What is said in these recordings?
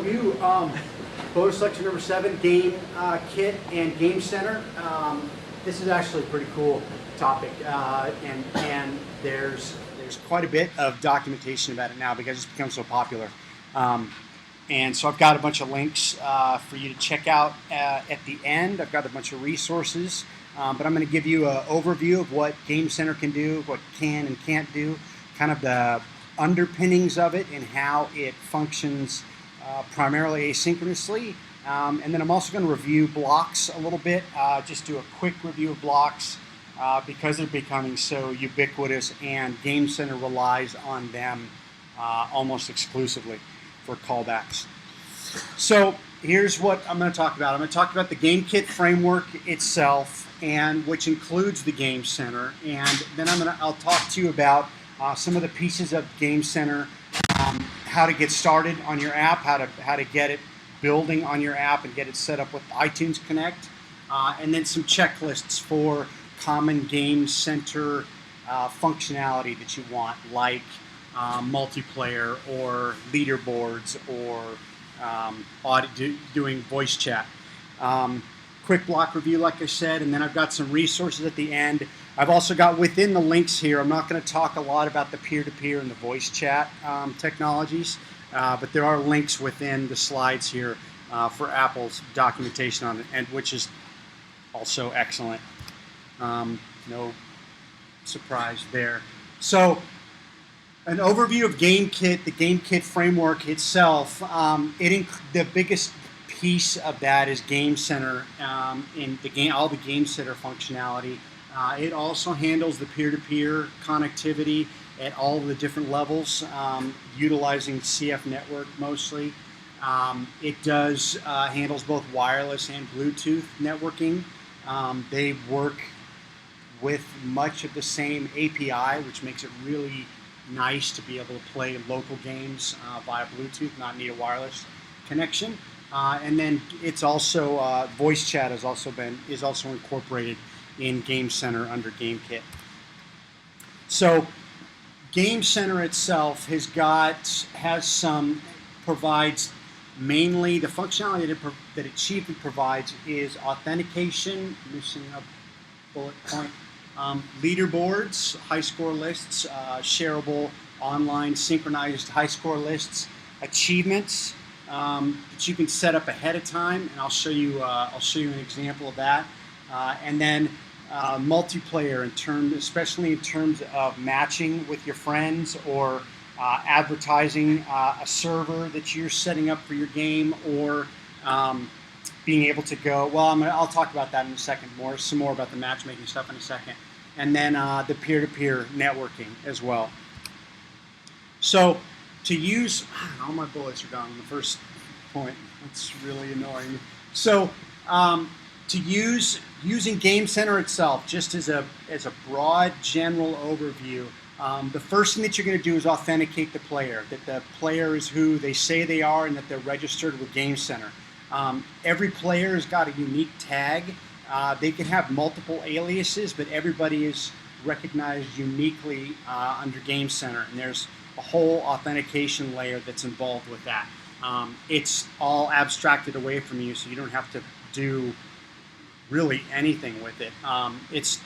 review bonus section number 7, Game Kit and Game Center. This is actually a pretty cool topic, and there's quite a bit of documentation about it now because it's become so popular. And so I've got a bunch of links for you to check out at the end. I've got a bunch of resources, but I'm going to give you an overview of what Game Center can do, what can and can't do, kind of the underpinnings of it and how it functions primarily asynchronously. And then I'm also going to review blocks a little bit, just do a quick review of blocks because they're becoming so ubiquitous and Game Center relies on them almost exclusively for callbacks. So here's what I'm going to talk about. I'm going to talk about the GameKit framework itself, and which includes the Game Center, and then I'll talk to you about some of the pieces of Game Center, how to get started on your app, how to get it building on your app and get it set up with iTunes Connect, and then some checklists for common Game Center functionality that you want, like multiplayer or leaderboards or doing voice chat. Quick block review, like I said, and then I've got some resources at the end. I've also got within the links here, I'm not going to talk a lot about the peer-to-peer and the voice chat technologies, but there are links within the slides here for Apple's documentation on it, and which is also excellent. No surprise there. So, an overview of GameKit, the GameKit framework itself. The biggest piece of that is Game Center in all the Game Center functionality. It also handles the peer-to-peer connectivity at all of the different levels, utilizing CF network mostly. It does handles both wireless and Bluetooth networking. They work with much of the same API, which makes it really nice to be able to play local games via Bluetooth, not need a wireless connection. And then it's also voice chat is also incorporated in Game Center under GameKit. So Game Center itself provides mainly the functionality that it chiefly provides is authentication, missing a bullet point, leaderboards, high score lists, shareable online synchronized high score lists, achievements that you can set up ahead of time, and I'll show you an example of that, and then multiplayer especially in terms of matching with your friends or advertising a server that you're setting up for your game, or being able to go. Well, I'll talk about that in a second. Some more about the matchmaking stuff in a second, and then the peer-to-peer networking as well. So to use, all my bullets are gone on the first point. That's really annoying. So using Game Center itself, just as a broad general overview, the first thing that you're going to do is authenticate the player, that the player is who they say they are and that they're registered with Game Center. Every player has got a unique tag. They can have multiple aliases, but everybody is recognized uniquely under Game Center, and there's a whole authentication layer that's involved with that. It's all abstracted away from you, so you don't have to do really anything with it. It's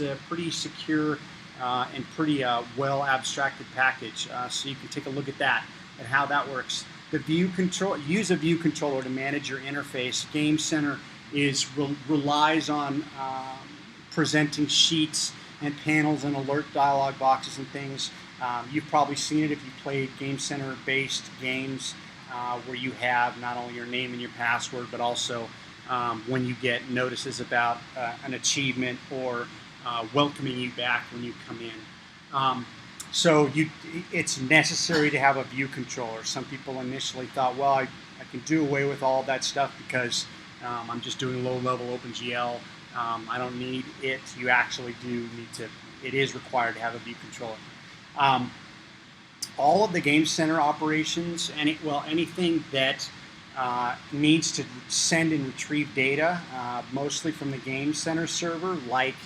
a pretty secure and pretty well abstracted package. So you can take a look at that and how that works. Use a view controller to manage your interface. Game Center relies on presenting sheets and panels and alert dialog boxes and things. You've probably seen it if you played Game Center based games where you have not only your name and your password, but also when you get notices about an achievement or welcoming you back when you come in. So it's necessary to have a view controller. Some people initially thought, well, I can do away with all of that stuff because I'm just doing low-level OpenGL. I don't need it. You actually do need to. It is required to have a view controller. All of the Game Center operations, anything that needs to send and retrieve data, mostly from the Game Center server, like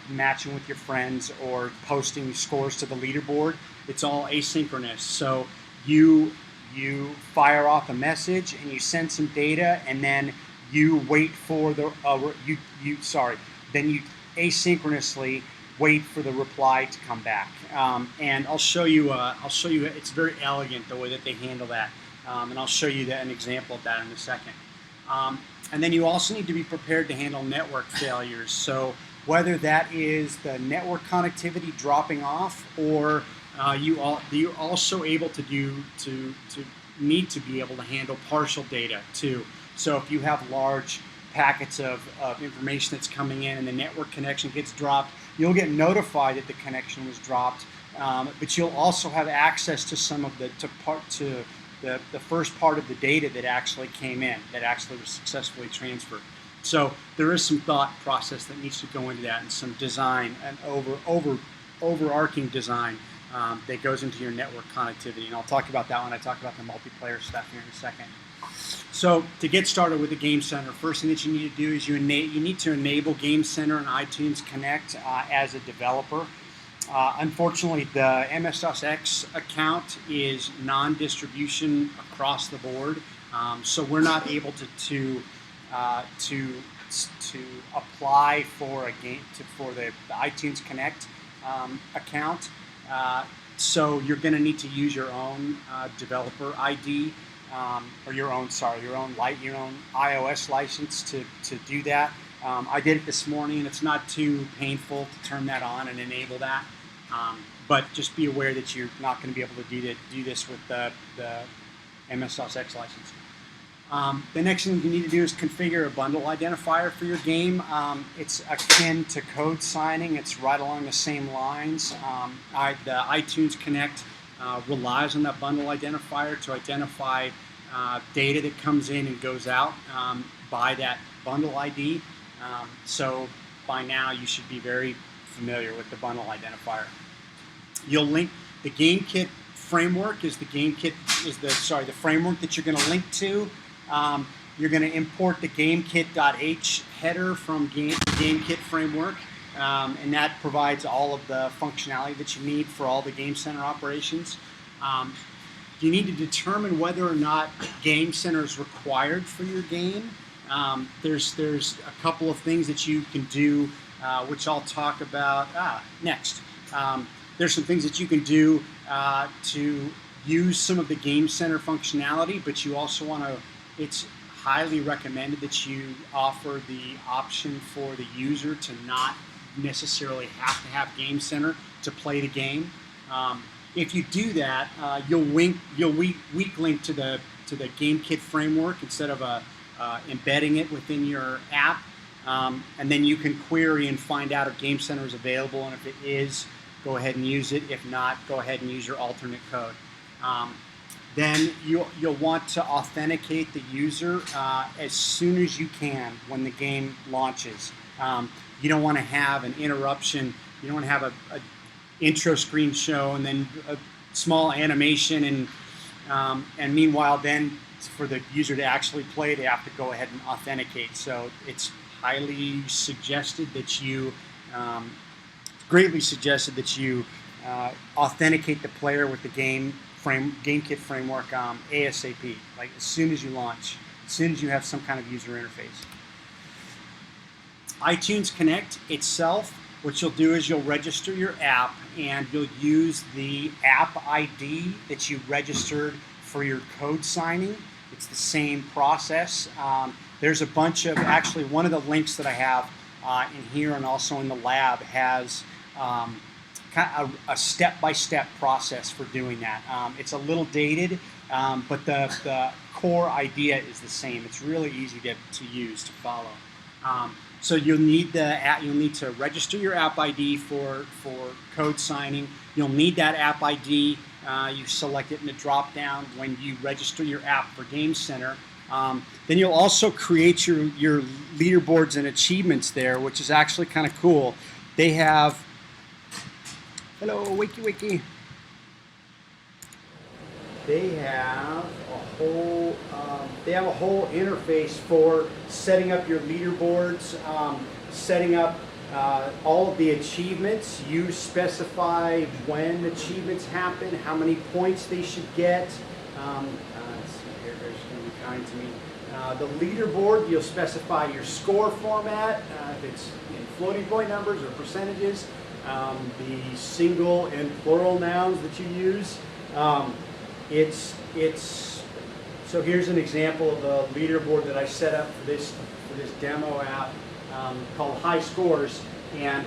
matching with your friends or posting scores to the leaderboard, it's all asynchronous. So you fire off a message and you send some data, and then you wait for the then you asynchronously wait for the reply to come back. And I'll show you. It's very elegant the way that they handle that, and I'll show you an example of that in a second. And then you also need to be prepared to handle network failures. So whether that is the network connectivity dropping off, or you're also able to need to be able to handle partial data too. So if you have large packets of information that's coming in and the network connection gets dropped, you'll get notified that the connection was dropped, but you'll also have access to some of the first part of the data that actually came in, that actually was successfully transferred. So there is some thought process that needs to go into that, and some design, and overarching design that goes into your network connectivity. And I'll talk about that when I talk about the multiplayer stuff here in a second. So to get started with the Game Center, first thing that you need to do is you need to enable Game Center and iTunes Connect as a developer. Unfortunately, the MS-DOSX account is non-distribution across the board, so we're not able to apply for the iTunes Connect account. So you're going to need to use your own developer ID, or your own iOS license to do that. I did it this morning. It's not too painful to turn that on and enable that, but just be aware that you're not going to be able to do this with the MS-DOSX license. The next thing you need to do is configure a bundle identifier for your game. It's akin to code signing. It's right along the same lines. The iTunes Connect relies on that bundle identifier to identify data that comes in and goes out by that bundle ID. So by now you should be very familiar with the bundle identifier. You'll link the GameKit framework is the framework that you're going to link to. You're going to import the GameKit.h header from GameKit framework, and that provides all of the functionality that you need for all the Game Center operations. You need to determine whether or not Game Center is required for your game. There's a couple of things that you can do, which I'll talk about next. There's some things that you can do to use some of the Game Center functionality, but you also want to. It's highly recommended that you offer the option for the user to not necessarily have to have Game Center to play the game. If you do that, you'll weak link to the GameKit framework instead of embedding it within your app, and then you can query and find out if Game Center is available, and if it is, go ahead and use it. If not, go ahead and use your alternate code. Then you'll want to authenticate the user as soon as you can when the game launches. You don't want to have an interruption. You don't want to have a intro screen show and then a small animation, and meanwhile then for the user to actually play, they have to go ahead and authenticate. So it's highly suggested that you, greatly suggested that you authenticate the player with the GameKit framework ASAP, like as soon as you launch, as soon as you have some kind of user interface. iTunes Connect itself, what you'll do is you'll register your app, and you'll use the app ID that you registered for your code signing. It's the same process. There's a bunch of, actually one of the links that I have in here and also in the lab has kind of a step-by-step process for doing that. It's a little dated, but the core idea is the same. It's really easy to use, to follow. So you'll need to register your app ID for code signing. You'll need that app ID. You select it in the drop-down when you register your app for Game Center. Then you'll also create your leaderboards and achievements there, which is actually kind of cool. They have, hello, Wiki. They have a whole interface for setting up your leaderboards, setting up All of the achievements, you specify when achievements happen, how many points they should get. Let's see here, they're just going to be kind to me. The leaderboard, you'll specify your score format, if it's in floating point numbers or percentages, the single and plural nouns that you use. So here's an example of a leaderboard that I set up for this demo app called High Scores, and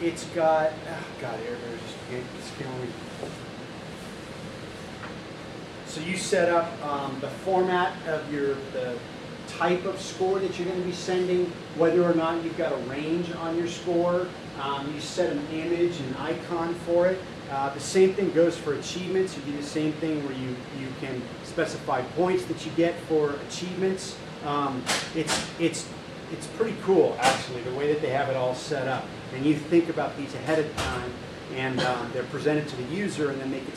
it's got, it's killing me. So you set up the format of the type of score that you're going to be sending, whether or not you've got a range on your score. You set an image, an icon for it. The same thing goes for achievements. You do the same thing where you can specify points that you get for achievements. It's pretty cool, actually, the way that they have it all set up. And you think about these ahead of time, and they're presented to the user, and then they can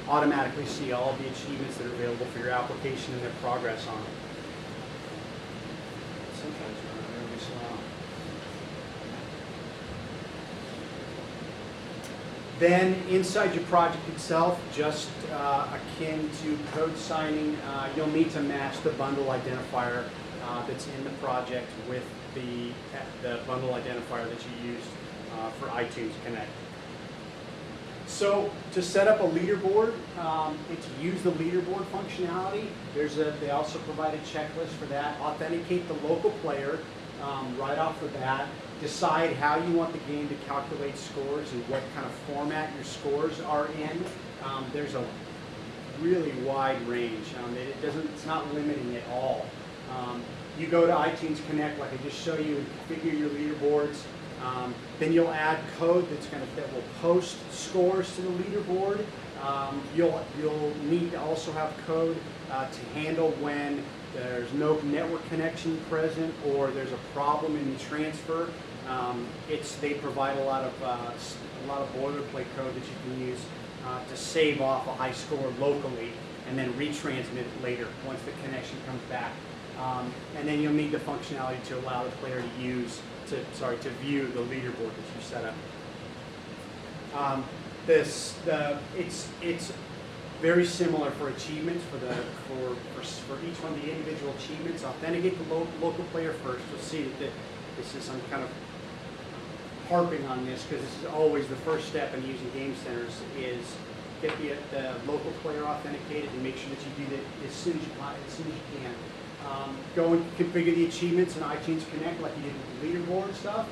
automatically see all of the achievements that are available for your application and their progress on it. Sometimes they're really slow. Then inside your project itself, just akin to code signing, you'll need to match the bundle identifier that's in the project with the bundle identifier that you used for iTunes Connect. So to set up a leaderboard and to use the leaderboard functionality, they also provide a checklist for that. Authenticate the local player right off the bat. Decide how you want the game to calculate scores and what kind of format your scores are in. There's a really wide range. It's not limiting at all. You go to iTunes Connect, like I just showed you, and configure your leaderboards. Then you'll add code that will post scores to the leaderboard. You'll need to also have code to handle when there's no network connection present or there's a problem in the transfer. They provide a lot of boilerplate code that you can use to save off a high score locally and then retransmit it later once the connection comes back. And then you'll need the functionality to allow the player to view the leaderboard that you set up. It's very similar for achievements for each one of the individual achievements. Authenticate the local player first. You'll see that I'm kind of harping on this because this is always the first step in using game centers is get the local player authenticated and make sure that you do that as soon as you can. Go and configure the achievements in iTunes Connect like you did with the leaderboard stuff.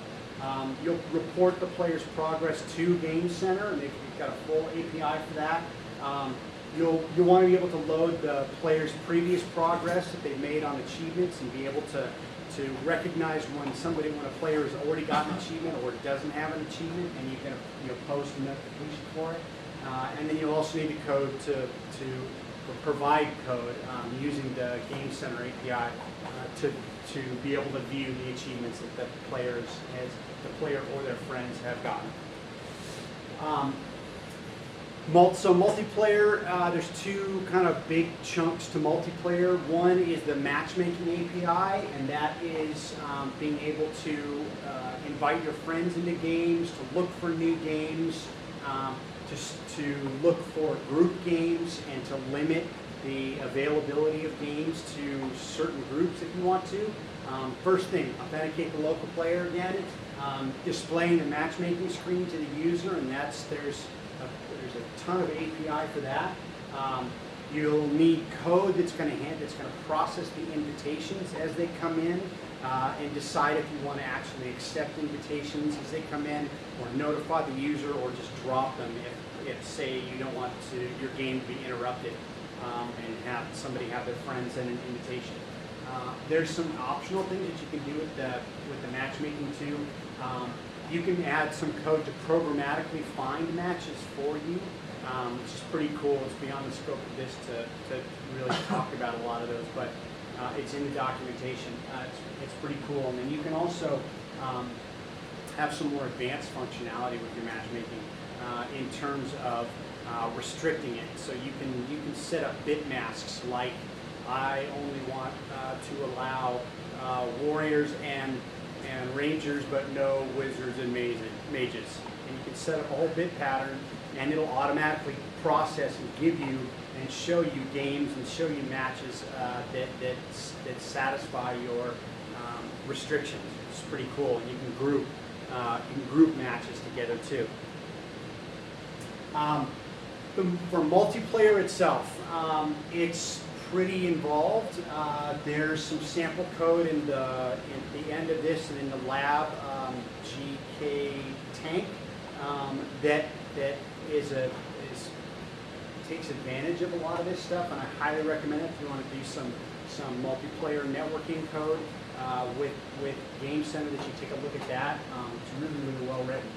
You'll report the player's progress to Game Center, and they've got a full API for that. You'll want to be able to load the player's previous progress that they've made on achievements and be able to recognize when a player has already gotten an achievement or doesn't have an achievement, and you can post a notification for it. And then you'll also need the code to provide code using the Game Center API to be able to view the achievements that the player or their friends have gotten. So multiplayer, there's two kind of big chunks to multiplayer. One is the matchmaking API, and that is being able to invite your friends into games, to look for new games, to look for group games, and to limit the availability of games to certain groups if you want to. First thing, authenticate the local player again, displaying the matchmaking screen to the user, and there's a ton of API for that. You'll need code that's going to process the invitations as they come in and decide if you want to actually accept invitations as they come in, or notify the user, or just drop them if say you don't want your game to be interrupted and have somebody have their friends send an invitation. There's some optional things that you can do with the matchmaking too. You can add some code to programmatically find matches for you, which is pretty cool. It's beyond the scope of this to really talk about a lot of those, but it's in the documentation. It's pretty cool. And then you can also have some more advanced functionality with your matchmaking in terms of restricting it. So you can set up bit masks, like I only want to allow warriors and magers, but no wizards and mages. And you can set up a whole bit pattern, and it'll automatically process and give you and show you games and show you matches that satisfy your restrictions. It's pretty cool. You can group matches together too. For multiplayer itself, it's pretty involved. There's some sample code in the end of this and in the lab GK tank that takes advantage of a lot of this stuff, and I highly recommend it if you want to do some multiplayer networking code with Game Center, that you take a look at that. It's really well written.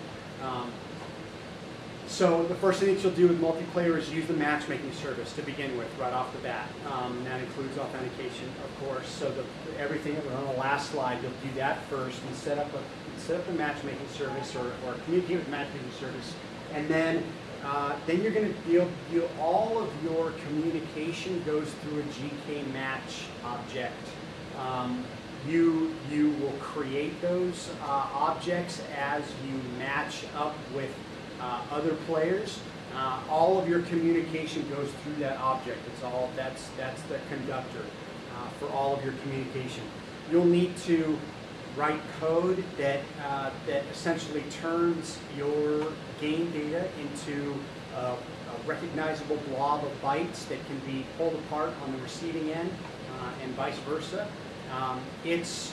So the first thing that you'll do with multiplayer is use the matchmaking service to begin with, right off the bat. And that includes authentication, of course. So everything that was on the last slide, you'll do that first and set up the matchmaking service or communicate with the matchmaking service, and then you're going to all of your communication goes through a GK match object. You will create those objects as you match up with other players. All of your communication goes through that object. That's the conductor for all of your communication. You'll need to write code that essentially turns your game data into a recognizable blob of bytes that can be pulled apart on the receiving end and vice versa. It's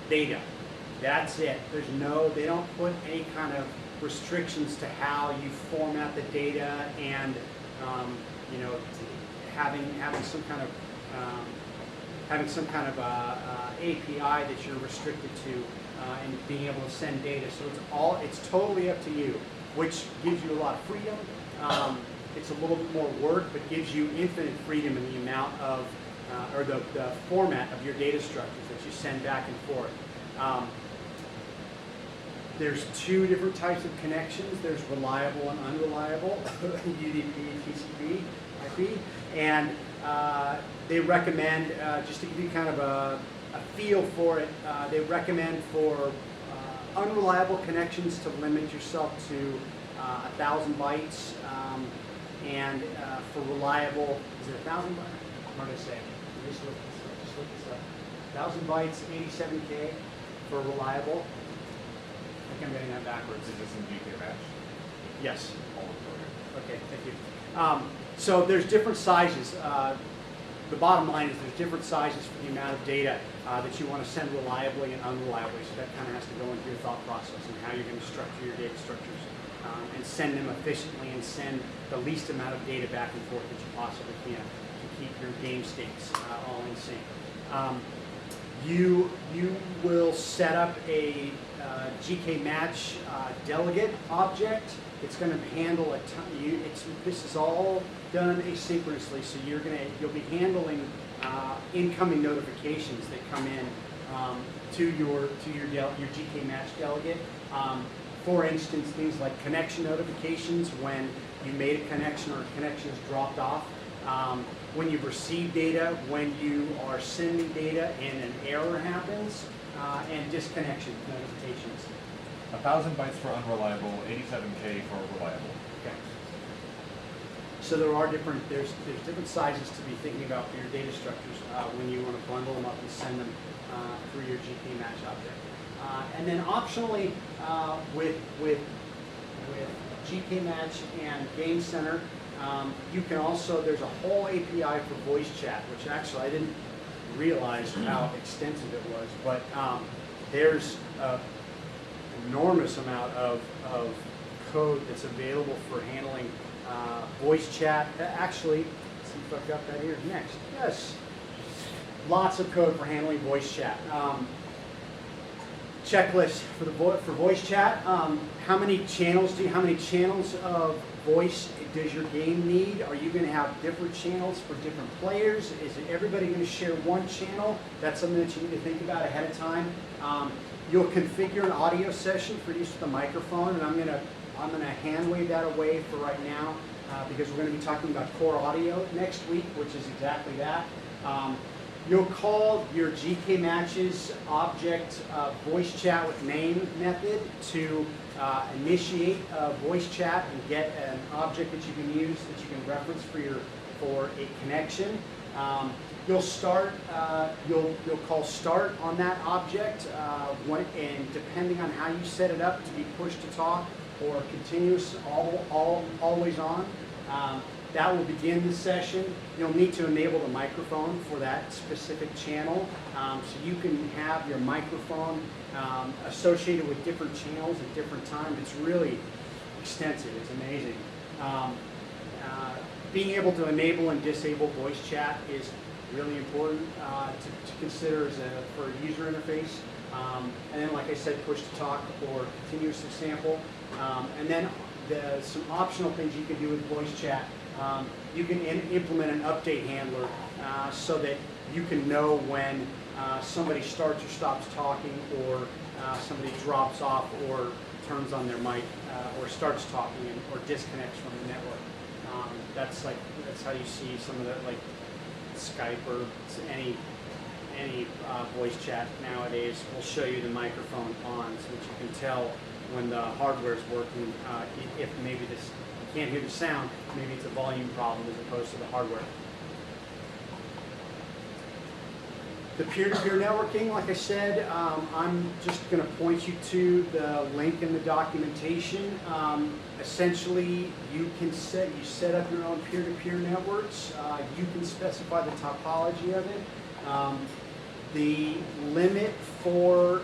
data. That's it. They don't put any kind of restrictions to how you format the data, and having some kind of API that you're restricted to, and being able to send data. So it's totally up to you, which gives you a lot of freedom. It's a little bit more work, but gives you infinite freedom in the amount of or the format of your data structures that you send back and forth. There's two different types of connections. There's reliable and unreliable, UDP, TCP, IP, and they recommend, just to give you kind of a feel for it, they recommend for unreliable connections to limit yourself to 1,000 bytes, and for reliable, is it 1,000 bytes? What did I say? Just look this up. 1,000 bytes, 87K for reliable. I think I'm getting that backwards. Is this in GK match? Yes. Okay, thank you. So there's different sizes. The bottom line is there's different sizes for the amount of data that you want to send reliably and unreliably. So that kind of has to go into your thought process and how you're going to structure your data structures and send them efficiently and send the least amount of data back and forth that you possibly can to keep your game states all in sync. You will set up a GK match delegate object. It's going to handle a ton. This is all done asynchronously, so you'll be handling incoming notifications that come in to your GK match delegate. For instance, things like connection notifications when you made a connection or a connection is dropped off. When you've received data, when you are sending data and an error happens, and disconnection notifications. 1,000 bytes for unreliable, 87K for reliable. Okay. So there's different sizes to be thinking about for your data structures when you want to bundle them up and send them through your GK match object. And then optionally with GK match and Game Center, you can also, there's a whole API for voice chat, which actually I didn't realize how extensive it was, but there's an enormous amount of code that's available for handling voice chat. Actually, let's see if I've got that here next. Yes, lots of code for handling voice chat. Checklist for voice chat. How many channels of voice does your game need? Are you going to have different channels for different players? Is everybody going to share one channel? That's something that you need to think about ahead of time. You'll configure an audio session for use with the microphone, and I'm going to hand wave that away for right now because we're going to be talking about core audio next week, which is exactly that. You'll call your GK matches object voice chat with name method to initiate a voice chat and get an object that you can use, that you can reference for a connection. You'll call start on that object, and depending on how you set it up to be push to talk or continuous, always on, that will begin the session. You'll need to enable the microphone for that specific channel, so you can have your microphone associated with different channels at different times. It's really extensive. It's amazing. Being able to enable and disable voice chat is really important to consider for a user interface. And then, like I said, push to talk or continuous sample. And then some optional things you can do with voice chat. You can implement an update handler so that you can know when somebody starts or stops talking, or somebody drops off or turns on their mic, or starts talking or disconnects from the network. That's how you see some of the, like, Skype or any voice chat nowadays will show you the microphone on, so that you can tell when the hardware is working. If maybe you can't hear the sound, maybe it's a volume problem as opposed to the hardware. The peer-to-peer networking, like I said, I'm just going to point you to the link in the documentation. Essentially, you set up your own peer-to-peer networks. You can specify the topology of it. The limit for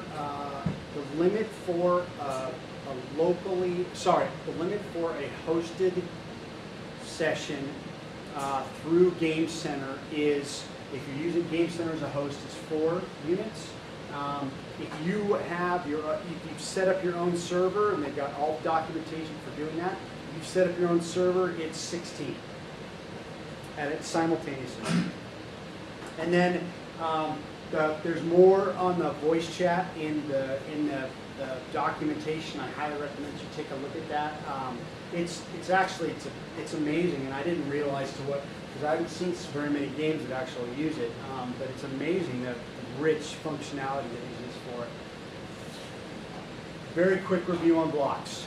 a hosted session through Game Center is, if you're using Game Center as a host, is 4 units. If you've set up your own server, and they've got all documentation for doing that, you've set up your own server, it's 16 at it simultaneously. And then there's more on the voice chat in the documentation. I highly recommend you take a look at that. It's amazing, and I didn't realize because I haven't seen very many games that actually use it, but it's amazing the rich functionality that exists for it. Very quick review on blocks.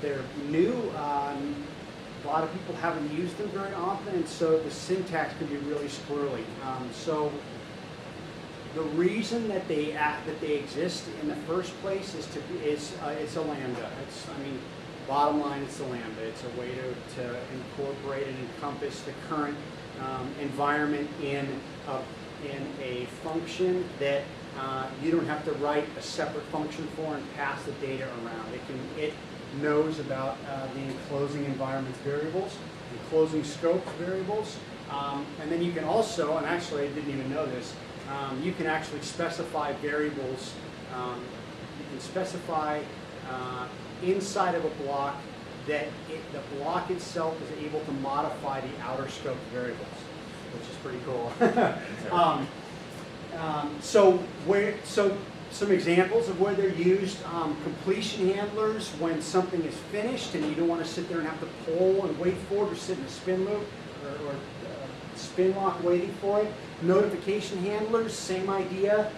They're new. A lot of people haven't used them very often, and so the syntax can be really squirrely. So the reason that they exist in the first place is it's a lambda. Bottom line, it's a lambda. It's a way to incorporate and encompass the current environment in a function that you don't have to write a separate function for and pass the data around. It knows about the enclosing environment's variables, enclosing scope variables, and then you can also, and actually I didn't even know this, you can actually specify variables. You can specify inside of a block that the block itself is able to modify the outer scope variables, which is pretty cool. So some examples of where they're used: completion handlers when something is finished and you don't want to sit there and have to pull and wait for it, or sit in a spin loop or spin lock waiting for it. Notification handlers, same idea.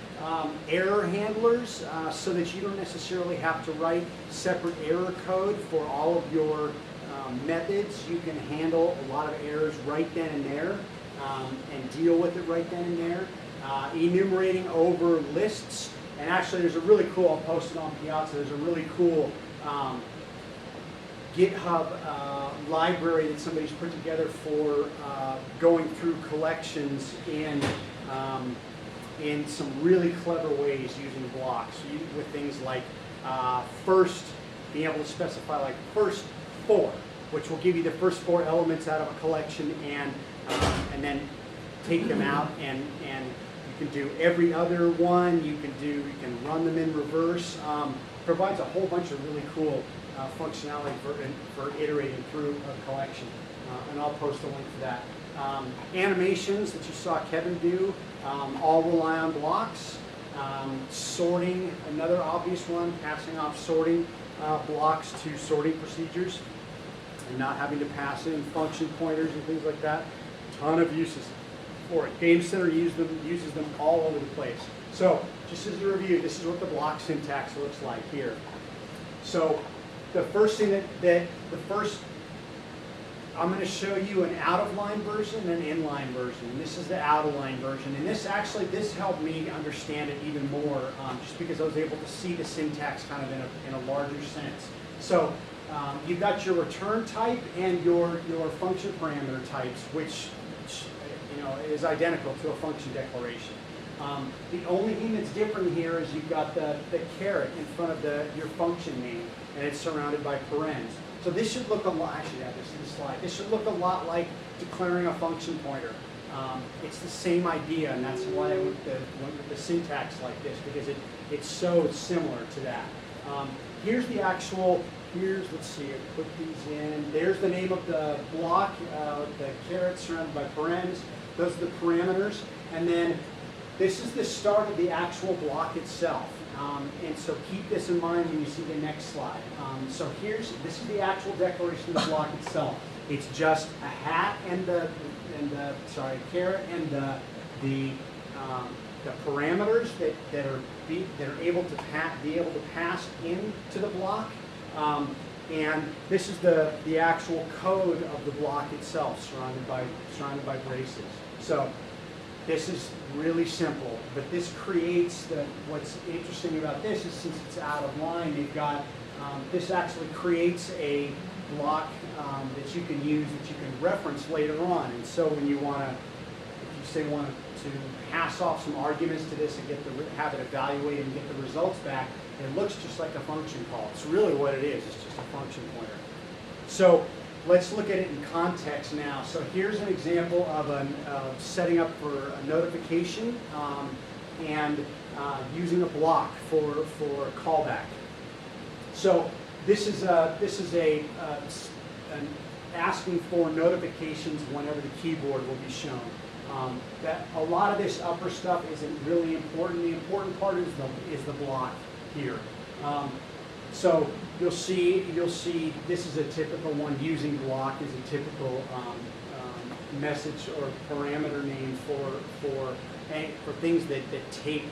Error handlers, so that you don't necessarily have to write separate error code for all of your methods. You can handle a lot of errors right then and there, and deal with it right then and there. Enumerating over lists, and actually there's a really cool, I'll post it on Piazza, there's a really cool GitHub library that somebody's put together for going through collections in some really clever ways using blocks, with things like first, being able to specify like first 4, which will give you the first 4 elements out of a collection, and then take them out, and you can do every other one. You can run them in reverse. Provides a whole bunch of really cool functionality for iterating through a collection, and I'll post a link for that. Animations that you saw Kevin do all rely on blocks. Sorting, another obvious one, passing off sorting blocks to sorting procedures and not having to pass in function pointers and things like that. Ton of uses for it. Game Center uses them all over the place. So just as a review, this is what the block syntax looks like here. So the first thing I'm going to show you an out-of-line version and an in-line version. And this is the out-of-line version. And this helped me understand it even more, just because I was able to see the syntax kind of in a larger sense. So you've got your return type and your function parameter types, which is identical to a function declaration. The only thing that's different here is you've got the caret in front of your function name, and it's surrounded by parens. So this should look a lot, actually, yeah, this is the slide. This should look a lot like declaring a function pointer. It's the same idea, and that's why I went with the syntax like this, because it's so similar to that. Here's the actual, let's see, I put these in. There's the name of the block, the caret surrounded by parens. Those are the parameters. And then this is the start of the actual block itself. And so keep this in mind when you see the next slide. So this is the actual declaration of the block itself. It's just a hat and caret and the parameters that are able to pass into the block. And this is the actual code of the block itself, surrounded by braces. So this is really simple, but this creates what's interesting about this is since it's out of line, they've got, this actually creates a block that you can use, that you can reference later on. And so when you if you say want to pass off some arguments to this and have it evaluated and get the results back, it looks just like a function call. It's really what it is. It's just a function pointer. So let's look at it in context now. So here's an example of setting up for a notification and using a block for callback. So this is an asking for notifications whenever the keyboard will be shown. That a lot of this upper stuff isn't really important. The important part is the block here. So you'll see this is a typical one. Using block is a typical message or parameter name for things that take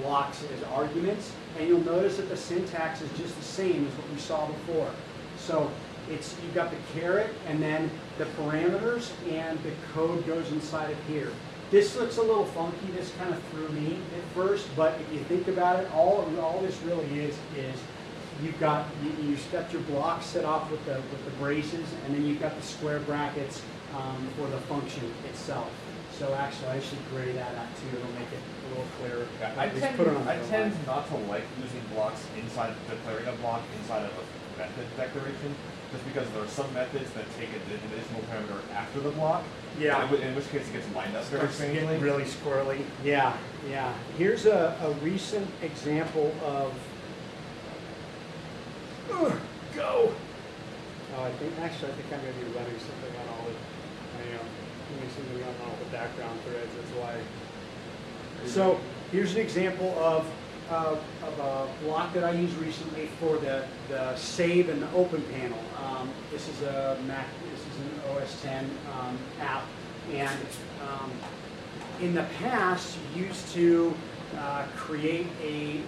blocks as arguments. And you'll notice that the syntax is just the same as what we saw before. So you've got the caret and then the parameters, and the code goes inside of here. This looks a little funky. This kind of threw me at first, but if you think about it, all this really is you've got your blocks set off with the braces, and then you've got the square brackets for the function itself. So actually, I should gray that out too. It'll make it a little clearer. Yeah, I tend not to like using blocks declaring a block inside of a method declaration, just because there are some methods that take an additional parameter after the block. Yeah. In which case it gets lined up very strangely. Getting really squirrely. Yeah, yeah. Here's a recent example of. Go. Oh, I think I'm going to be running something on all the background threads. That's why. So here's an example of a block that I used recently for the save and the open panel. This is a Mac. This is an OS 10 app, and in the past, you used to create a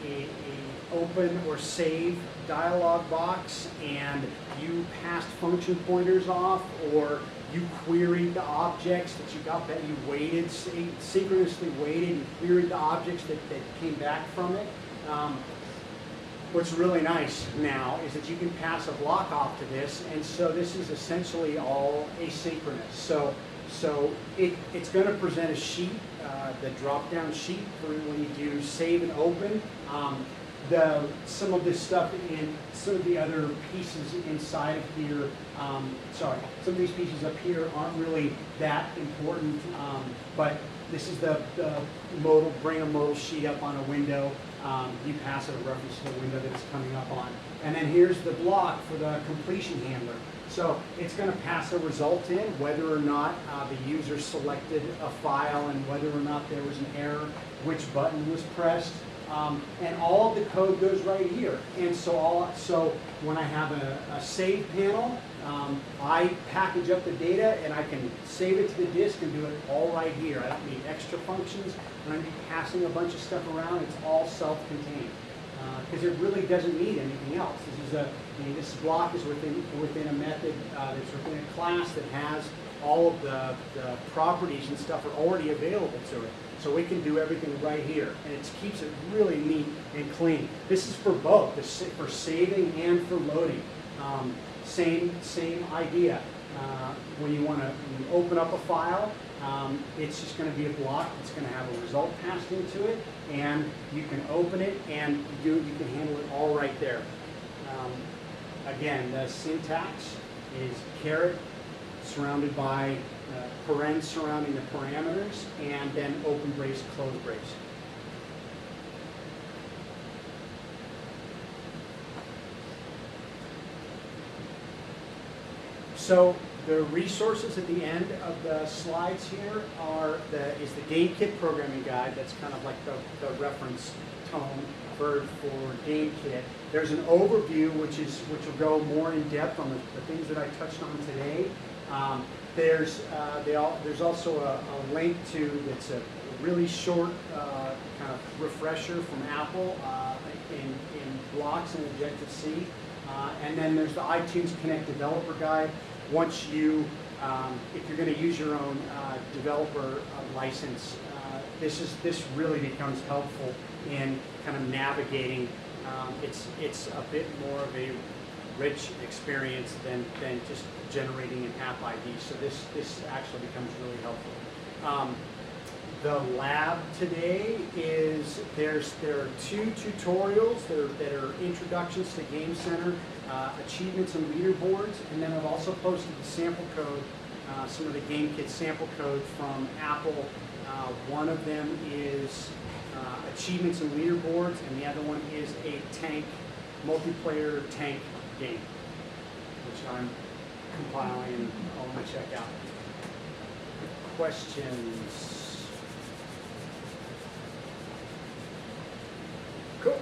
open or save dialog box, and you passed function pointers off, or you queried the objects that you got, that you waited, synchronously waited and queried the objects that came back from it. What's really nice now is that you can pass a block off to this, and so this is essentially all asynchronous. So it's going to present a sheet, the drop-down sheet for when you do save and open. Some of this stuff in some of the other pieces inside of here, some of these pieces up here aren't really that important, but this is the modal, bring a modal sheet up on a window. You pass a reference to the window that it's coming up on. And then here's the block for the completion handler. So it's going to pass a result in, whether or not the user selected a file and whether or not there was an error, which button was pressed. And all of the code goes right here. And so when I have a save panel, I package up the data and I can save it to the disk and do it all right here. I don't need extra functions. I don't need passing a bunch of stuff around. It's all self-contained because it really doesn't need anything else. This block is within a method that's within a class that has all of the properties and stuff are already available to it. So we can do everything right here, and it keeps it really neat and clean. This is for both, for saving and for loading. Same idea. When you open up a file, it's just going to be a block. It's going to have a result passed into it, and you can open it and you can handle it all right there. Again, the syntax is caret surrounded by parens surrounding the parameters, and then open brace, close brace. So the resources at the end of the slides here is the GameKit programming guide. That's kind of like the reference tome for GameKit. There's an overview which will go more in depth on the things that I touched on today. There's also a link to that's a really short kind of refresher from Apple in blocks and Objective-C. And then there's the iTunes Connect Developer Guide. Once you, if you're going to use your own developer license, this really becomes helpful in kind of navigating. It's a bit more of a rich experience than just generating an app ID. So this actually becomes really helpful. The lab today is there are 2 tutorials that are introductions to Game Center, achievements and leaderboards, and then I've also posted the sample code, some of the GameKit sample code from Apple. One of them is achievements and leaderboards, and the other one is a multiplayer tank game, which I'm compiling and I want to check out. Questions? Cool.